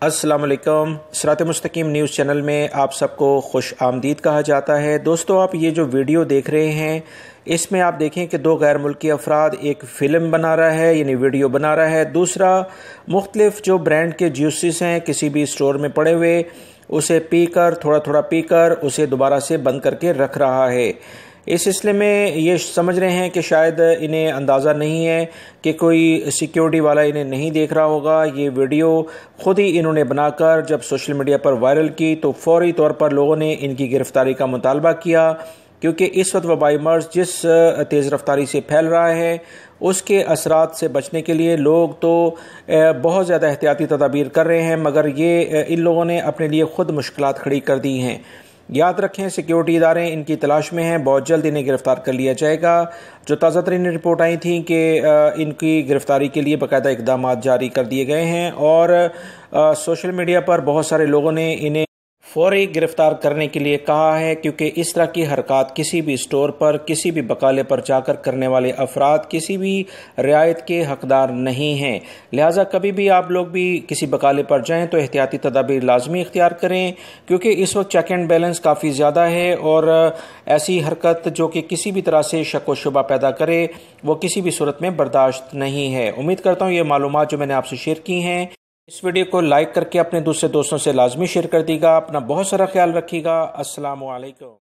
अस्सलाम वालेकुम। सिरात मुस्तकीम न्यूज़ चैनल में आप सबको खुश आमदीद कहा जाता है। दोस्तों, आप ये जो वीडियो देख रहे हैं इसमें आप देखें कि दो गैर मुल्की अफराद एक फ़िल्म बना रहा है, यानी वीडियो बना रहा है। दूसरा, मुख्तलिफ़ जो ब्रांड के जूसेस हैं किसी भी स्टोर में पड़े हुए उसे पीकर थोड़ा थोड़ा पीकर उसे दोबारा से बंद करके रख रहा है। इस सिलसिले में ये समझ रहे हैं कि शायद इन्हें अंदाज़ा नहीं है कि कोई सिक्योरिटी वाला इन्हें नहीं देख रहा होगा। ये वीडियो ख़ुद ही इन्होंने बनाकर जब सोशल मीडिया पर वायरल की तो फौरी तौर पर लोगों ने इनकी गिरफ़्तारी का मुतालबा किया, क्योंकि इस वक्त वबाई मर्ज़ जिस तेज़ रफ्तारी से फैल रहा है उसके असरात से बचने के लिए लोग तो बहुत ज़्यादा एहतियाती तदाबीर कर रहे हैं, मगर ये इन लोगों ने अपने लिए ख़ुद मुश्किलात खड़ी कर दी हैं। याद रखें, सिक्योरिटी इदारे इनकी तलाश में हैं, बहुत जल्द इन्हें गिरफ़्तार कर लिया जाएगा। जो ताज़ा तरीन रिपोर्ट आई थी कि इनकी गिरफ़्तारी के लिए बाकायदा इक़दाम जारी कर दिए गए हैं और सोशल मीडिया पर बहुत सारे लोगों ने इन्हें फौरी गिरफ़्तार करने के लिए कहा है, क्योंकि इस तरह की हरकत किसी भी स्टोर पर किसी भी बकाले पर जाकर करने वाले अफराद किसी भी रियायत के हकदार नहीं हैं। लिहाजा कभी भी आप लोग भी किसी बकाले पर जाएं तो एहतियाती तदाबीर लाजमी इख्तियार करें, क्योंकि इस वक्त चेक एंड बैलेंस काफ़ी ज़्यादा है और ऐसी हरकत जो कि किसी भी तरह से शक व शुबा पैदा करे वो किसी भी सूरत में बर्दाश्त नहीं है। उम्मीद करता हूँ ये मालूमात जो मैंने आपसे शेयर की हैं, इस वीडियो को लाइक करके अपने दूसरे दोस्तों से लाजमी शेयर कर दीजिएगा। अपना बहुत सारा ख्याल रखिएगा। अस्सलामु अलैकुम।